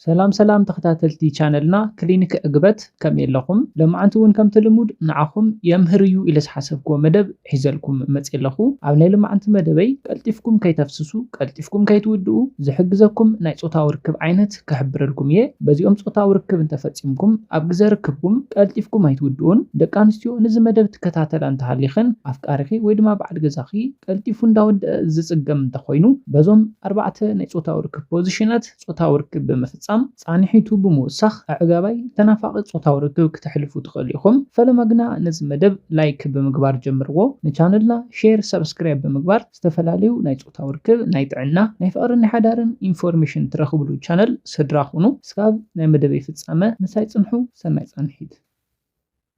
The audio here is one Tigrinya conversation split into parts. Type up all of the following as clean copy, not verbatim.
ሰላም ተኸታተልቲ ቻነልና ክሊኒክ ዕግበት ከም የለኹም ለማዓንቲ እውን ከም ትልሙድ ንዓኹም የምህርዩ ኢለ ዝሓሰብክዎ መደብ ሒዘልኩም መፅእ ኣለኹ። ኣብ ናይ ልማዓንቲ መደበይ ቀልጢፍኩም ከይተፍስሱ ቀልጢፍኩም ከይትውድኡ ዝሕግዘኩም ናይ ፆታዊ ርክብ ዓይነት ከሕብረልኩም እየ። በዚኦም ፆታዊ ርክብ እንተፈፂምኩም ኣብ ግዜ ርክብኩም ቀልጢፍኩም ኣይትውድኡን። ደቂ ኣንስትዮ ነዚ መደብ ትከታተላ እንተሃሊኽን ኣፍቃሪኺ ወይ ድማ በዓል ገዛኺ ቀልጢፉ እንዳወድአ ዝፅገም እንተኾይኑ በዞም 4 ናይ ፆታዊ ርክብ ፖዚሽናት ፆታዊ ርክብ ብምፍፃም ፃንሒቱ ብምውሳኽ ኣዕጋባይ ተናፋቂ ፆታዊ ርክብ ክትሕልፉ ትኽእሉ ኢኹም። ፈለማ ግና ነዚ መደብ ላይክ ብምግባር ጀምርዎ፣ ንቻነልና ሼር ሰብስክራይብ ብምግባር ዝተፈላለዩ ናይ ፆታዊ ርክብ፣ ናይ ጥዕና፣ ናይ ፍቅርን ናይ ሓዳርን ኢንፎርሜሽን ትረኽብሉ ቻነል ስድራ ሁኑ። እስካብ ናይ መደበይ ፍፃመ ምሳይ ፅንሑ። ሰናይ ፃንሒት።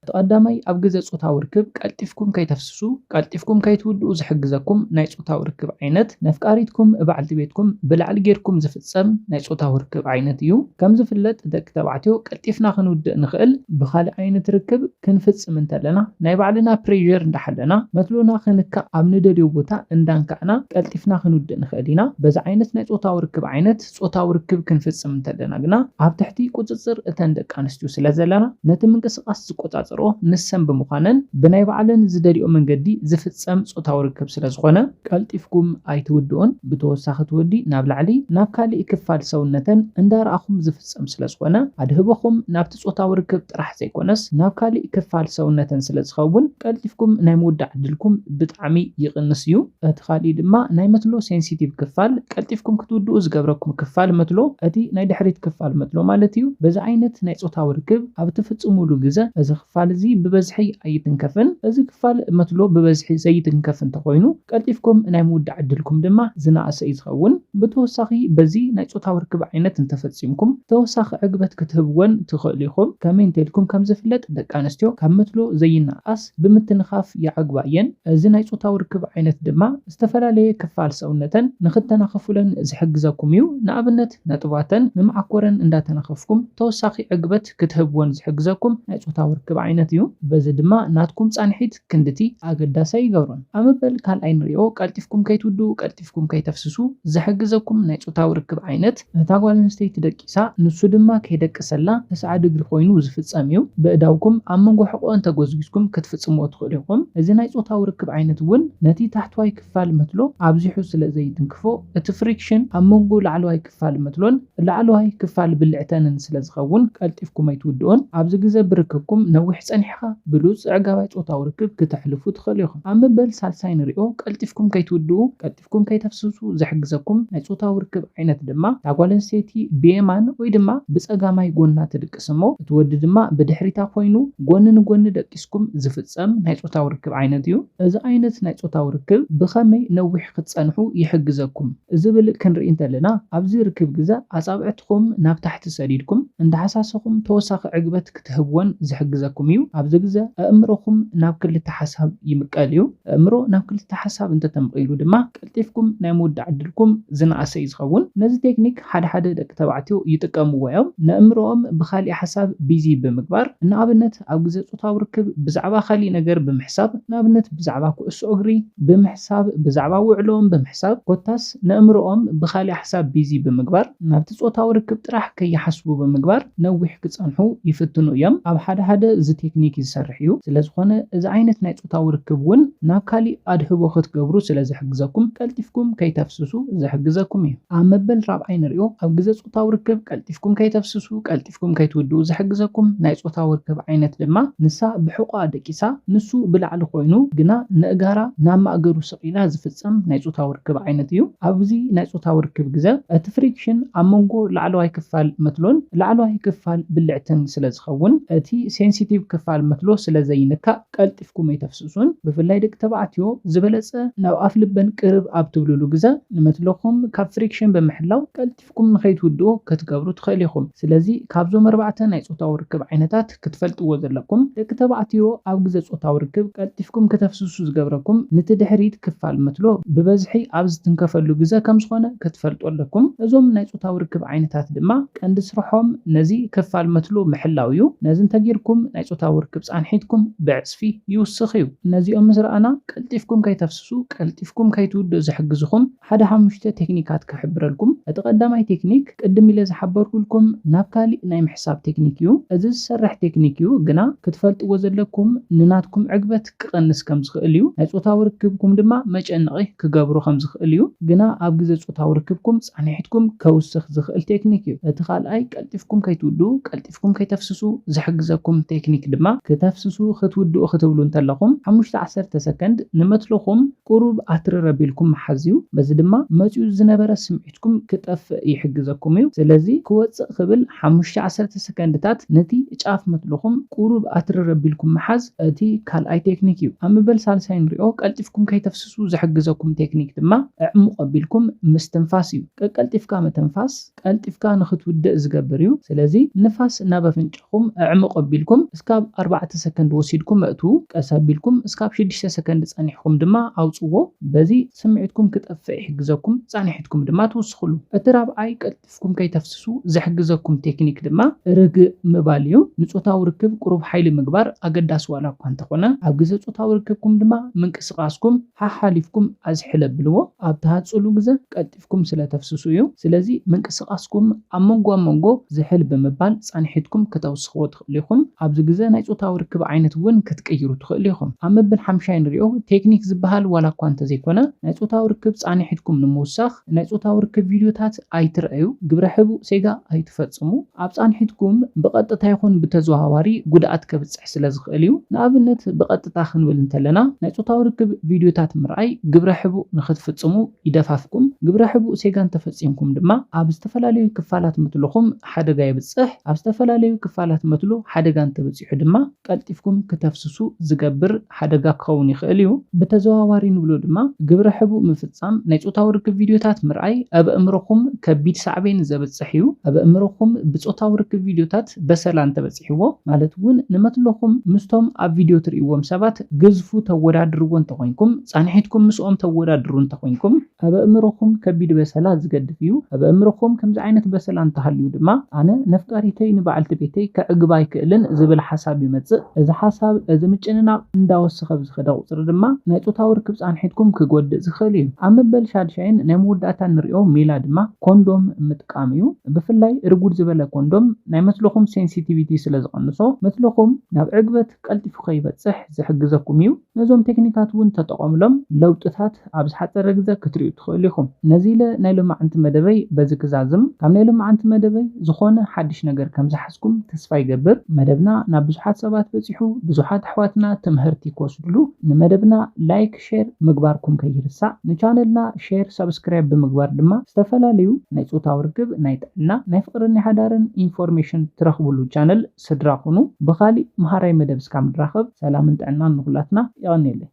ተቀዳማይ ኣብ ግዜ ፆታዊ ርክብ ቀልጢፍኩም ከይተፍስሱ ቀልጢፍኩም ከይትውድኡ ዝሕግዘኩም ናይ ፆታዊ ርክብ ዓይነት ነፍቃሪትኩም ባዕልቲ ቤትኩም ብላዕሊ ጌርኩም ዝፍፀም ናይ ፆታዊ ርክብ ዓይነት እዩ። ከም ዝፍለጥ ደቂ ተባዕትዮ ቀልጢፍና ክንውድእ ንኽእል ብካልእ ዓይነት ርክብ ክንፍፅም እንተለና ናይ ባዕልና ፕሬዠር እንዳሓለና መትሎና ክንካእ ኣብ ንደልዮ ቦታ እንዳንካዕና ቀልጢፍና ክንውድእ ንኽእል ኢና። በዚ ዓይነት ናይ ፆታዊ ርክብ ዓይነት ፆታዊ ርክብ ክንፍፅም እንተለና ግና ኣብ ትሕቲ ቁፅፅር እተን ደቂ ኣንስትዮ ስለ ዘለና ነቲ ምንቅስቃስ ዝቆፃፀር ንሰን ብምዃነን ብናይ ባዕለን ዝደልዮ መንገዲ ዝፍፀም ፆታዊ ርክብ ስለ ዝኾነ ቀልጢፍኩም ኣይትውድኡን። ብተወሳኺ ትወዲ ናብ ላዕሊ ናብ ካሊእ ክፋል ሰውነተን እንዳረኣኹም ዝፍፀም ስለ ዝኾነ ኣድህበኹም ናብቲ ፆታዊ ርክብ ጥራሕ ዘይኮነስ ናብ ካሊእ ክፋል ሰውነተን ስለ ዝኸውን ቀልጢፍኩም ናይ ምውዳእ ዕድልኩም ብጣዕሚ ይቕንስ እዩ። እቲ ካሊእ ድማ ናይ መትሎ ሴንሲቲቭ ክፋል ቀልጢፍኩም ክትውድኡ ዝገብረኩም ክፋል መትሎ እቲ ናይ ድሕሪት ክፋል መትሎ ማለት እዩ። በዚ ዓይነት ናይ ፆታዊ ርክብ ኣብ ትፍፅሙሉ ግዜ እዚ ክፋል እዚ ብበዝሒ ኣይትንከፍን። እዚ ክፋል መትሎ ብበዝሒ ዘይትንከፍ እንተኮይኑ ቀልጢፍኩም ናይ ምውዳእ ዕድልኩም ድማ ዝናእሰ እዩ ዝኸውን። ብተወሳኺ በዚ ናይ ፆታዊ ርክብ ዓይነት እንተፈፂምኩም ተወሳኺ ዕግበት ክትህብዎን ትኽእሉ ኢኹም። ከመይ እንተኢልኩም ከም ዝፍለጥ ደቂ ኣንስትዮ ካብ መትሎ ዘይነኣስ ብምትንኻፍ ይዓግባ እየን። እዚ ናይ ፆታዊ ርክብ ዓይነት ድማ ዝተፈላለየ ክፋል ሰውነተን ንክተናኸፉለን ዝሕግዘኩም እዩ። ንኣብነት ነጥባተን ንማዓኮረን እንዳተናኸፍኩም ተወሳኺ ዕግበት ክትህብዎን ዝሕግዘኩም ናይ ፆታዊ ርክብ ዓይነት እዩ። በዚ ድማ ናትኩም ፃንሒት ክንድቲ ኣገዳሳይ ይገብሮን። ኣብ መበል ካልኣይ ንሪኦ ቀልጢፍኩም ከይትውድኡ ቀልጢፍኩም ከይተፍስሱ ዝሕግዘኩም ናይ ፆታዊ ርክብ ዓይነት እታ ጓል ኣንስተይቲ ደቂሳ ንሱ ድማ ከይደቅሰላ 9 ዲግሪ ኮይኑ ዝፍፀም እዩ። ብእዳውኩም ኣብ መንጎ ሕቆን ተጎዝጊዝኩም ክትፍፅምዎ ትኽእሉ ኢኹም። እዚ ናይ ፆታዊ ርክብ ዓይነት እውን ነቲ ታሕተዋይ ክፋል መትሎ ኣብዚሑ ስለ ዘይትንክፎ እቲ ፍሪክሽን ኣብ መንጎ ላዕለዋይ ክፋል መትሎን ላዕለዋይ ክፋል ብልዕተንን ስለ ዝኸውን ቀልጢፍኩም ኣይትውድኡን። ኣብዚ ግዜ ብርክብኩም ነዊሕ ፀኒሕኻ ብሉፅ ዕጋባይ ፆታዊ ርክብ ክትሕልፉ ትኽእሉ ኢኹም። ኣብ መበል ሳልሳይ ንሪኦ ቀልጢፍኩም ከይትውድኡ ቀልጢፍኩም ከይተፍስሱ ዝሕግዘኩም ናይ ፆታዊ ርክብ ዓይነት ድማ እታ ጓል ኣንስተይቲ ብየማን ወይ ድማ ብፀጋማይ ጎና ትድቅስ እሞ እቲ ወዲ ድማ ብድሕሪታ ኮይኑ ጎኒ ንጎኒ ደቂስኩም ዝፍፀም ናይ ፆታዊ ርክብ ዓይነት እዩ። እዚ ዓይነት ናይ ፆታዊ ርክብ ብኸመይ ነዊሕ ክትፀንሑ ይሕግዘኩም ዝብል ክንርኢ እንተለና ኣብዚ ርክብ ግዜ ኣፃብዕትኩም ናብ ታሕቲ ሰዲድኩም እንዳሓሳሰኹም ተወሳኺ ዕግበት ክትህብዎን ዝሕግዘኩም እዩ። ኣብዚ ግዜ ኣእምሮኹም ናብ ክልተ ሓሳብ ይምቀል እዩ። ኣእምሮ ናብ ክልተ ሓሳብ እንተተምቂሉ ድማ ቀልጢፍኩም ናይ ምውዳእ ዕድልኩም ዝናእሰ እዩ ዝኸውን። ነዚ ቴክኒክ ሓደ ደቂ ተባዕትዮ ይጥቀምዎ እዮም። ንኣእምሮኦም ብካሊእ ሓሳብ ቢዚ ብምግባር ንኣብነት ኣብ ግዜ ፆታዊ ርክብ ብዛዕባ ካሊእ ነገር ብምሕሳብ ንኣብነት ብዛዕባ ኩዕሶ እግሪ ብምሕሳብ ብዛዕባ ውዕሎኦም ብምሕሳብ ኮታስ ንኣእምሮኦም ብካሊእ ሓሳብ ቢዚ ብምግባር ናብቲ ፆታዊ ርክብ ጥራሕ ከይሓስቡ ብምግባር ነዊሕ ክፀንሑ ይፍትኑ እዮም። ኣብ ሓደ እዚ ቴክኒክ ይሰርሕ እዩ። ስለዝኾነ እዚ ዓይነት ናይ ፆታዊ ርክብ እውን ናብ ካሊእ ኣድህቦ ክትገብሩ ስለ ዝሕግዘኩም ቀልጢፍኩም ከይተፍስሱ ዝሕግዘኩም እዩ። ኣብ መበል 4ይ ንሪኦ ኣብ ግዜ ፆታዊ ርክብ ቀልጢፍኩም ከይተፍስሱ ቀልጢፍኩም ከይትውድኡ ዝሕግዘኩም ናይ ፆታዊ ርክብ ዓይነት ድማ ንሳ ብሕቋ ደቂሳ ንሱ ብላዕሊ ኮይኑ ግና ንእጋራ ናብ ማእገሩ ስቂላ ዝፍፀም ናይ ፆታዊ ርክብ ዓይነት እዩ። ኣብዚ ናይ ፆታዊ ርክብ ግዜ እቲ ፍሪክሽን ኣብ መንጎ ላዕለዋይ ክፋል መትሎን ላዕለዋይ ክፋል ብልዕትን ስለ ዝኸውን እቲ ሴንሲቲቭ ክፋል መትሎ ስለ ዘይንካእ ቀልጢፍኩም ኣይተፍስሱን። ብፍላይ ደቂ ተባዕትዮ ዝበለፀ ናብ ኣፍ ልበን ቅርብ ኣብ ትብልሉ ግዜ ንመትለኹም ካብ ፍሪክሽን ብምሕላው ቀልጢፍኩም ንከይትውድኡ ክትገብሩ ትኽእሉ ኢኹም። ስለዚ ካብዞም 4 ናይ ፆታዊ ርክብ ዓይነታት ክትፈልጥዎ ዘለኩም ደቂ ተባዕትዮ ኣብ ግዜ ፆታዊ ርክብ ቀልጢፍኩም ከተፍስሱ ዝገብረኩም ነቲ ድሕሪት ክፋል መትሎ ብበዝሒ ኣብ ዝትንከፈሉ ግዜ ከም ዝኾነ ክትፈልጡ ኣለኩም። እዞም ናይ ፆታዊ ርክብ ዓይነታት ድማ ቀንዲ ስርሖም ነዚ ክፋል መትሎ ምሕላው እዩ ነዚ እንተጌርኩም ናይ ጾታዊ ርክብ ጻንሒትኩም ብዕጽፊ ይውስኽ እዩ ነዚኦም ምስ ረኣና ቀልጢፍኩም ከይተፍስሱ ቀልጢፍኩም ከይትውድኡ ዝሕግዙኹም ሓደ 5 ቴክኒካት ክሕብረልኩም እቲ ቀዳማይ ቴክኒክ ቅድም ኢለ ዝሓበርኩልኩም ናብ ካሊእ ናይ ምሕሳብ ቴክኒክ እዩ እዚ ዝሰርሕ ቴክኒክ እዩ ግና ክትፈልጥዎ ዘለኩም ንናትኩም ዕግበት ክቐንስ ከም ዝኽእል እዩ ናይ ጾታዊ ርክብኩም ድማ መጨነቒ ክገብሩ ከም ዝኽእል እዩ ግና ኣብ ግዜ ጾታዊ ርክብኩም ጻንሒትኩም ከውስኽ ዝኽእል ቴክኒክ እዩ እቲ ካልኣይ ቀልጢፍኩም ከይትውድኡ ቀልጢፍኩም ከይተፍስሱ ዝሕግዘኩም ቴክኒክ ድማ ከተፍስሱ ክትውድኡ ክትብሉ እንተለኹም 5-10 ሰከንድ ንመትለኹም ቁሩብ ኣትረረ ቢልኩም መሓዝ እዩ በዚ ድማ መፂኡ ዝነበረ ስምዒትኩም ክጠፍእ ይሕግዘኩም እዩ ስለዚ ክወፅእ ክብል 5-10 ሰከንድታት ነቲ ጫፍ መትለኹም ቁሩብ ኣትረረ ቢልኩም መሓዝ እቲ ካልኣይ ቴክኒክ እዩ ኣብ መበል ሳልሳይ ንሪኦ ቀልጢፍኩም ከይተፍስሱ ዝሕግዘኩም ቴክኒክ ድማ ኣዕሙቕ ኣቢልኩም ምስትንፋስ እዩ ቀልጢፍካ መተንፋስ ቀልጢፍካ ንኽትውድእ ዝገብር እዩ ስለዚ ንፋስ ናብ ኣፍንጫኹም ኣዕሙቕ ኣቢልኩም እስካብ 4 ሰከንድ ወሲድኩም እትው ቀስ ኣቢልኩም እስካብ 6 ሰከንድ ጸኒሕኩም ድማ ኣውጽዎ በዚ ስምዒትኩም ክጠፍእ ይሕግዘኩም ጻንሒትኩም ድማ ትውስኽሉ እቲ ራብዓይ ቀልጢፍኩም ከይተፍስሱ ዝሕግዘኩም ቴክኒክ ድማ ርግእ ምባል እዩ ንጾታዊ ርክብ ቁሩብ ሓይሊ ምግባር ኣገዳሲ ዋላ እኳ እንተኾነ ኣብ ግዜ ጾታዊ ርክብኩም ድማ ምንቅስቓስኩም ሓሓሊፍኩም ኣዝሕለ ብልዎ ኣብ ተሃጽሉ ግዜ ቀልጢፍኩም ስለተፍስሱ እዩ ስለዚ ምንቅስቓስኩም ኣብ መንጎ ዝሕል ብምባል ጻንሒትኩም ከተውስኽዎ ትኽእሉ ኢኹም ኣብዚ ግዜ ናይ ጾታዊ ርክብ ዓይነት እውን ክትቀይሩ ትኽእሉ ኢኹም ኣብ መበል 5 ንሪኦ ቴክኒክ ዝበሃል ዋላ እኳ እንተዘይኮነ ናይ ጾታዊ ርክብ ጻንሒትኩም ንምውሳኽ ናይ ጾታዊ ርክብ ቪድዮታት ኣይትርአዩ ግብረ ሕቡእ ሴጋ ኣይትፈጽሙ ኣብ ጻንሒትኩም ብቐጥታ ይኹን ብተዘዋዋሪ ጉድኣት ከብጽሕ ስለ ዝኽእል እዩ ንኣብነት ብቐጥታ ክንብል እንተለና ናይ ጾታዊ ርክብ ቪድዮታት ምርኣይ ግብረ ሕቡእ ንኽትፍጽሙ ይደፋፍኩም ግብረ ሕቡእ ሴጋ እንተፈጺምኩም ድማ ኣብ ዝተፈላለዩ ክፋላት ምትልኹም ሓደጋ ይብጽሕ ኣብ ዝተፈላለዩ ክፋላት ምትሉ ሓደጋ እንተበጺሑ ድማ ቀልጢፍኩም ከተፍስሱ ዝገብር ሓደጋ ክኸውን ይኽእል እዩ ብተዘዋዋሪ ንብሎ ድማ ግብረ ሕቡእ ምፍጻም ናይ ጾታዊ ርክብ ቪድዮታት ምርኣይ ኣብ ኣእምሮኹም ከቢድ ሳዕቤን ዘብጽሕ እዩ ኣብ ኣእምሮኹም ብጾታዊ ርክብ ቪድዮታት በሰላ እንተበጺሕዎ ማለት እውን ንመትለኹም ምስቶም ኣብ ቪድዮ ትርእይዎም ሰባት ግዝፉ ተወዳድርዎ እንተኾይንኩም ጻንሒትኩም ምስኦም ተወዳድሩ እንተኾይንኩም ኣብ ኣእምሮኹም ከቢድ በሰላ ዝገድፍ እዩ ኣብ ኣእምሮኹም ከምዚ ዓይነት በሰላ እንተሃልዩ ድማ ኣነ ነፍቃሪተይ ንበዓልቲ ቤተይ ከዕግባ ኣይክእልን ዝብል ሓሳብ ይመጽእ እዚ ሓሳብ እዚ ምጭንናቕ እንዳወሰኸ ብዝኸደ ቁፅሪ ድማ ናይ ጾታዊ ርክብ ጻንሒትኩም ክጎድእ ዝኽእል እዩ ኣብ መበል 6 ናይ መወዳእታ ንሪኦ ሜላ ድማ ኮንዶም ምጥቃም እዩ ብፍላይ ርጉድ ዝበለ ኮንዶም ናይ መትለኹም ሴንሲቲቪቲ ስለ ዝቐንሶ መትለኹም ናብ ዕግበት ቀልጢፉ ከይበጽሕ ዝሕግዘኩም እዩ ነዞም ቴክኒካት እውን ተጠቐምሎም ለውጥታት ኣብ ዝሓፀረ ግዜ ክትሪኡ ትኽእሉ ኢኹም ነዚ ኢለ ናይ ሎማዓንቲ መደበይ በዚ ክዛዝም ካብ ናይ ሎማዓንቲ መደበይ ዝኾነ ሓድሽ ነገር ከም ዝሓዝኩም ተስፋ ይገብር መደብና ናብ ብዙሓት ሰባት በፂሑ ብዙሓት ኣሕዋትና ትምህርቲ ክወስድሉ ንመደብና ላይክ ሼር ምግባርኩም ከይርሳዕ ንቻነልና ሼር ሰብስክራይብ ብምግባር ድማ ዝተፈላለዩ ናይ ጾታዊ ርክብ ናይ ጥዕና ናይ ፍቅርን ናይ ሓዳርን ኢንፎርሜሽን ትረኽብሉ ቻነል ስድራኹኑ ብኻሊእ መሃራይ መደብ እስካብ ንራኸብ ሰላምን ጥዕናን ንኹላትና ይቐኒየለይ